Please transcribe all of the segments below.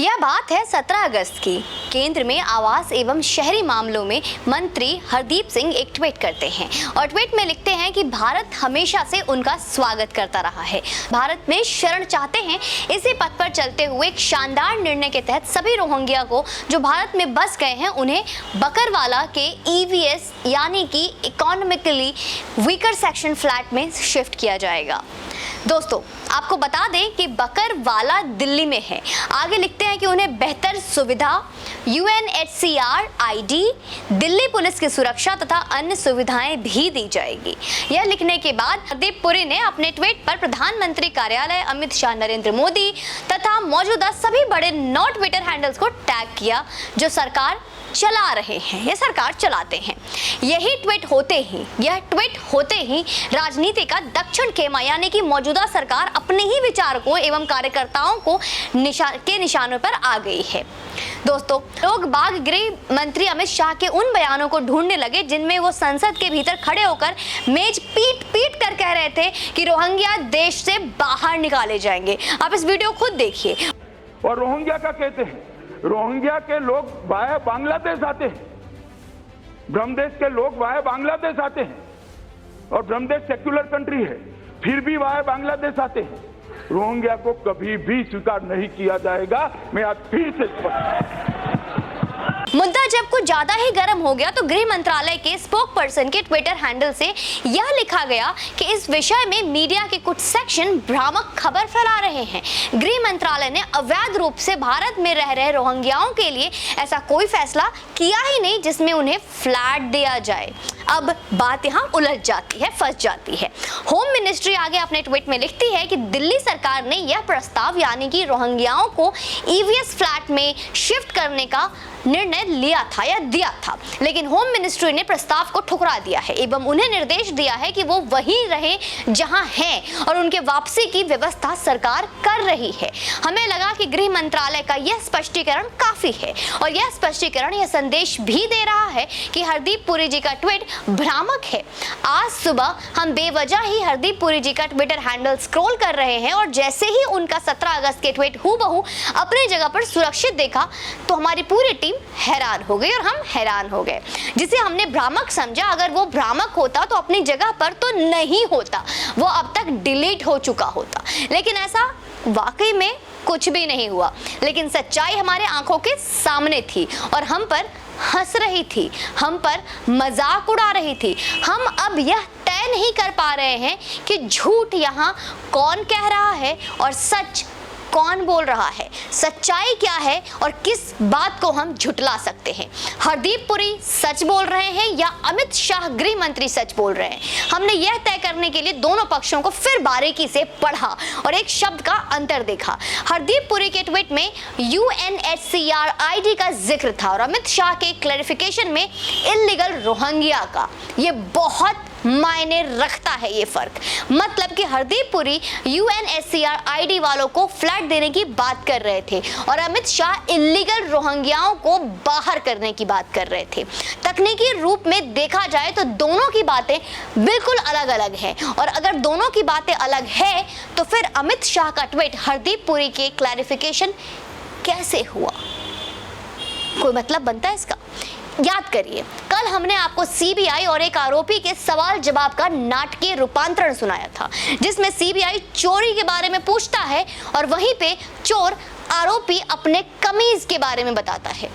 यह बात है 17 अगस्त की। केंद्र में आवास एवं शहरी मामलों में मंत्री हरदीप सिंह एक ट्वीट करते हैं और ट्वीट में लिखते हैं कि भारत हमेशा से उनका स्वागत करता रहा है, भारत में शरण चाहते हैं। इसी पथ पर चलते हुए एक शानदार निर्णय के तहत सभी रोहिंग्या को जो भारत में बस गए हैं उन्हें बकरवाला के EVS यानी कि इकोनॉमिकली वीकर सेक्शन फ्लैट में शिफ्ट किया जाएगा। दोस्तों आपको बता दें कि बकरवाला दिल्ली में है। आगे लिखते हैं कि उन्हें बेहतर सुविधा, UNHCR ID, दिल्ली पुलिस की सुरक्षा तथा अन्य सुविधाएं भी दी जाएगी। यह लिखने के बाद हरदीप पुरी ने अपने ट्वीट पर प्रधानमंत्री कार्यालय, अमित शाह, नरेंद्र मोदी तथा मौजूदा सभी बड़े नॉट ट्विटर हैंडल्स को टैग किया जो सरकार चला रहे हैं, ये सरकार चलाते हैं। यह ट्वीट होते ही राजनीति का दक्षिण खेमा यानी कि मौजूदा सरकार अपने ही विचारकों एवं कार्यकर्ताओं को निशानों पर आ गई है। दोस्तों लोग बाग गृह मंत्री अमित शाह के उन बयानों को ढूंढने लगे जिनमें वो संसद के भीतर खड़े होकर मेज पीट पीट कर कह रहे थे कि रोहिंग्या देश से बाहर निकाले जाएंगे। आप इस वीडियो खुद देखिए। और रोहिंग्या का कहते हैं, रोहिंग्या के लोग वाया बांग्लादेश आते हैं, ब्रह्मदेश के लोग वाया बांग्लादेश आते हैं और ब्रह्मदेश सेक्युलर कंट्री है, फिर भी वाया बांग्लादेश आते हैं। रोहिंग्या को कभी भी स्वीकार नहीं किया जाएगा। मैं आज फिर से मुद्दा जब कुछ ज्यादा ही गर्म हो गया तो गृह मंत्रालय के स्पोक पर्सन के ट्विटर हैंडल से यह लिखा गया कि इस विषय में मीडिया के कुछ सेक्शन भ्रामक खबर फैला रहे हैं। गृह मंत्रालय ने अवैध रूप से भारत में रह रहे रोहिंग्याओं के लिए ऐसा कोई फैसला किया ही नहीं जिसमें उन्हें फ्लैट दिया जाए। अब बात यहाँ उलझ जाती है, फंस जाती है। होम मिनिस्ट्री आगे अपने ट्वीट में लिखती है कि दिल्ली सरकार ने यह प्रस्ताव यानी कि रोहिंग्याओं को EVS फ्लैट में शिफ्ट करने का निर्णय लिया था या दिया था, लेकिन होम मिनिस्ट्री ने प्रस्ताव को ठुकरा दिया है एवं उन्हें निर्देश दिया है कि वो वहीं रहे जहां हैं और उनके वापसी की व्यवस्था सरकार कर रही है। हमें लगा कि गृह मंत्रालय का यह स्पष्टीकरण काफी है और यह स्पष्टीकरण यह संदेश भी दे रहा है कि हरदीप पुरी जी का ट्वीट भ्रामक है। आज सुबह हम बेवजह ही हरदीप पुरी जी का ट्विटर हैंडल स्क्रॉल कर रहे हैं और जैसे ही उनका 17 अगस्त के ट्वीट हूबहू अपनी जगह पर सुरक्षित देखा तो हमारी पूरी टीम हैरान हो गई और हम हैरान हो गए। जिसे हमने भ्रामक समझा, अगर वो भ्रामक होता तो अपनी जगह पर तो नहीं होता, वो अब तक डिलीट हो चुका होता। लेकिन ऐसा वाकई में कुछ भी नहीं हुआ, लेकिन सच्चाई हमारे आंखों के सामने थी और हम पर हंस रही थी, हम पर मजाक उड़ा रही थी। हम अब यह तय नहीं कर पा रहे हैं कि झूठ यहाँ कौन कह रहा है और सच कौन बोल रहा है, सच्चाई क्या है और किस बात को हम झुटला सकते हैं। हरदीप पुरी सच बोल रहे हैं या अमित शाह गृह मंत्री सच बोल रहे हैं। हमने यह तय करने के लिए दोनों पक्षों को फिर बारीकी से पढ़ा और एक शब्द का अंतर देखा। हरदीप पुरी के ट्वीट में UNHCR ID का जिक्र था और अमित शाह के क्लैरिफिकेशन में इल्लीगल रोहिंग्या का। ये बहुत मायने रखता है ये फर्क। मतलब कि हरदीप पुरी UNHCR ID वालों को फ्लैट देने की बात कर रहे थे और अमित शाह इल्लीगल रोहिंग्याओं को बाहर करने की बात कर रहे थे। तकनीकी रूप में देखा जाए तो दोनों की बातें बिल्कुल अलग अलग हैं और अगर दोनों की बातें अलग है तो फिर अमित शाह का ट्वीट हरदीप पुरी के क्लैरिफिकेशन कैसे हुआ? कोई मतलब बनता है इसका? याद करिए, कल हमने आपको CBI और एक आरोपी के सवाल जवाब का नाटकीय रूपांतरण सुनाया था जिसमें CBI चोरी के बारे में पूछता है और वहीं पे चोर आरोपी अपने कमीज के बारे में बताता है।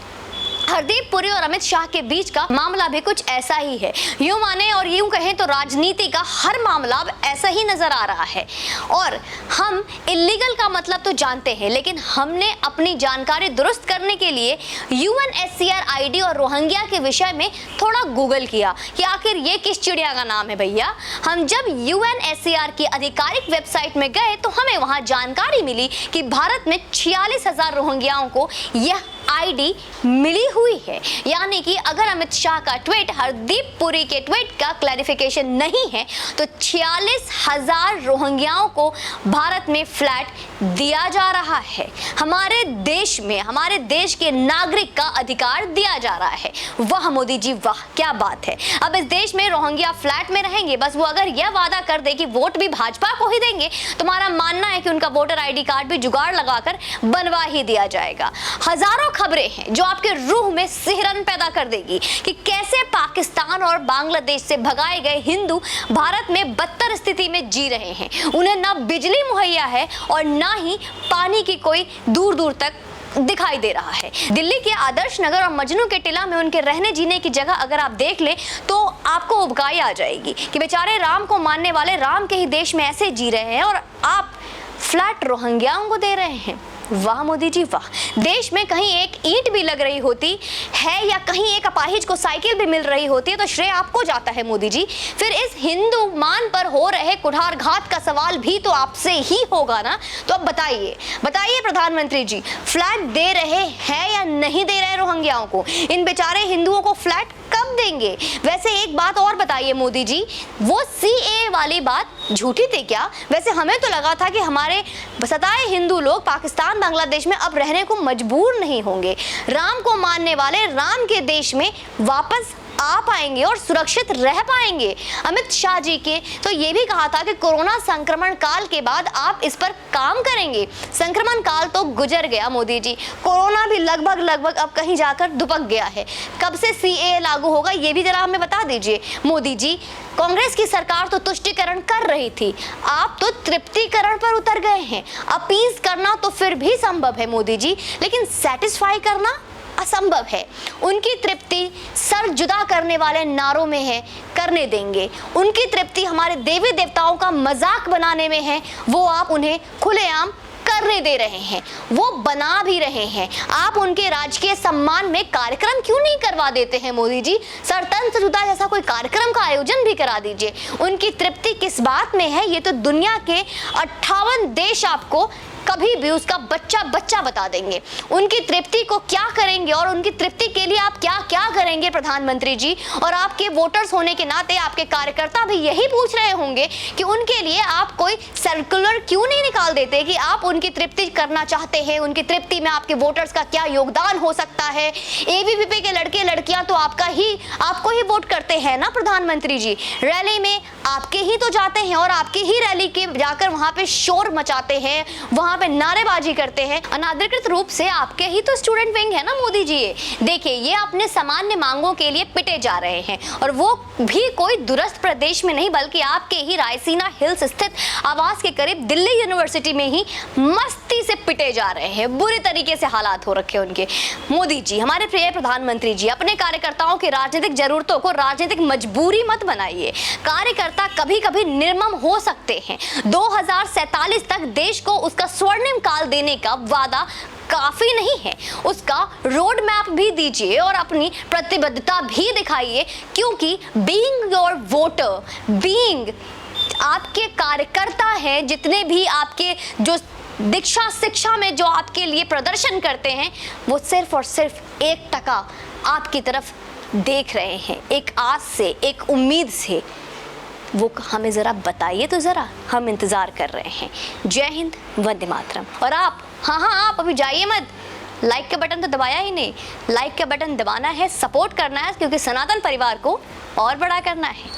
हरदीप पुरी और अमित शाह के बीच का मामला भी कुछ ऐसा ही है। यूं माने और यूं कहें तो राजनीति का हर मामला अब ऐसा ही नजर आ रहा है। और हम इल्लीगल का मतलब तो जानते हैं, लेकिन हमने अपनी जानकारी दुरुस्त करने के लिए UNHCR ID और रोहिंग्या के विषय में थोड़ा गूगल किया कि आखिर ये किस चिड़िया का नाम है भैया। हम जब UNHCR की आधिकारिक वेबसाइट में गए तो हमें वहां जानकारी मिली कि भारत में 46,000 रोहिंग्याओं को यह आईडी मिली हुई है। यानी कि अगर अमित शाह का ट्वीट, हरदीप पुरी के ट्वीट का क्लैरिफिकेशन नहीं है तो 46,000 रोहिंग्याओं को भारत में फ्लैट दिया जा रहा है। हमारे देश में, हमारे देश के नागरिक का अधिकार दिया जा रहा है। वाह मोदी जी वाह, क्या बात है। अब इस देश में रोहिंग्या फ्लैट में रहेंगे। बस वो अगर यह वादा कर दे कि वोट भी भाजपा को ही देंगे, तुम्हारा मानना है कि उनका वोटर आईडी कार्ड भी जुगाड़ लगाकर बनवा ही दिया जाएगा। हजारों खबरें हैं जो आपके रूह में सिहरन पैदा कर देगी कि कैसे पाकिस्तान और बांग्लादेश से भगाए गए हिंदू भारत में बदतर स्थिति में जी रहे हैं। उन्हें ना बिजली मुहैया है और ना ही पानी की कोई दूर दूर तक दिखाई दे रहा है। दिल्ली के आदर्श नगर और मजनू के टिला में उनके रहने जीने की जगह अगर आप देख लें तो आपको उबकाई आ जाएगी कि बेचारे राम को मानने वाले राम के ही देश में ऐसे जी रहे हैं और आप फ्लैट रोहिंग्याओं को दे रहे हैं। वाह मोदी जी वाह। देश में कहीं एक ईंट भी लग रही होती है या कहीं एक अपाहिज को साइकिल भी मिल रही होती है तो श्रेय आपको जाता है मोदी जी। फिर इस हिंदू मान पर हो रहे कुठारघात का सवाल भी तो आपसे ही होगा ना। तो अब बताइए प्रधानमंत्री जी, फ्लैट दे रहे हैं या नहीं दे रहे रोहिंग्याओं को? इन बेचारे हिंदुओं को फ्लैट कब देंगे? वैसे एक बात और बताइए मोदी जी, वो सीएए वाली बात झूठी थी क्या? वैसे हमें तो लगा था कि हमारे सताए हिंदू लोग पाकिस्तान, बांग्लादेश में अब रहने को मजबूर नहीं होंगे। राम को मानने वाले राम के देश में वापस आ पाएंगे और सुरक्षित रह पाएंगे। अमित शाह जी के तो ये भी कहा था कि कोरोना संक्रमण काल के बाद आप इस पर काम करेंगे। संक्रमण काल तो गुजर गया मोदी जी, कोरोना भी लगभग अब कहीं जाकर दुबक गया है। कब से सीएए लागू होगा ये भी जरा हमें बता दीजिए मोदी जी। कांग्रेस की सरकार तो तुष्टीकरण कर रही थी, आप तो तृप्तिकरण पर उतर गए हैं। अपीज करना तो फिर भी संभव है मोदी जी, लेकिन सेटिस्फाई करना असंभव है। उनकी तृप्ति सर जुदा करने वाले नारों में है, करने देंगे। उनकी तृप्ति हमारे देवी देवताओं का मजाक बनाने में है, वो आप उन्हें खुलेआम करने दे रहे हैं, वो बना भी रहे हैं। आप उनके राजकीय सम्मान में कार्यक्रम क्यों नहीं करवा देते हैं मोदी जी? सरतंत्र जुदा जैसा कोई कार्यक्रम का आयोजन भी करा दीजिए। उनकी तृप्ति किस बात में है ये तो दुनिया के 58 देश आपको कभी भी उसका बच्चा बता देंगे। उनकी तृप्ति को क्या करेंगे और उनकी तृप्ति के लिए आप क्या करेंगे प्रधानमंत्री जी? और आपके वोटर्स होने के नाते आपके कार्यकर्ता भी यही पूछ रहे होंगे कि उनके लिए आप कोई सर्कुलर क्यों नहीं निकाल देते कि आप उनकी तृप्ति करना चाहते हैं, उनकी तृप्ति में आपके वोटर्स का क्या योगदान हो सकता है। एबीवीपी के लड़के लड़कियां तो आपको ही वोट करते हैं ना प्रधानमंत्री जी। रैली में आपके ही तो जाते हैं और आपकी ही रैली के जाकर वहां पे शोर मचाते हैं, वहां पे नारेबाजी करते हैं। अनाधिकृत रूप से आपके ही तो स्टूडेंट विंग है ना मोदी जी। देखिए ये अपने सामान्य मांगों के लिए पिटे जा रहे हैं और वो भी कोई दूरस्थ प्रदेश में नहीं बल्कि आपके ही रायसीना हिल्स स्थित आवास के करीब दिल्ली यूनिवर्सिटी में ही मस्ती से पिटे जा रहे हैं। बुरी तरीके से हालात हो रखे उनके। मोदी जी, हमारे प्रिय प्रधानमंत्री जी, अपने कार्यकर्ताओं की राजनीतिक जरूरतों को राजनीतिक मजबूरी मत बनाइए। कार्यकर्ता कभी कभी निर्मम हो सकते हैं। 2047 तक देश को उसका स्वर्णिम काल देने का वादा काफी नहीं है, उसका रोड मैप भी दीजिए और अपनी प्रतिबद्धता भी दिखाइए, क्योंकि बीइंग योर वोटर, बीइंग आपके कार्यकर्ता हैं, जितने भी आपके जो दीक्षा शिक्षा में जो आपके लिए प्रदर्शन करते हैं वो सिर्फ और सिर्फ 1% आपकी तरफ देख रहे हैं, एक आस से, एक उम्मीद से। वो हमें ज़रा बताइए तो ज़रा, हम इंतज़ार कर रहे हैं। जय हिंद, वंदे मातरम। और आप, हाँ आप अभी जाइए मत, लाइक का बटन तो दबाया ही नहीं। लाइक का बटन दबाना है, सपोर्ट करना है, क्योंकि सनातन परिवार को और बड़ा करना है।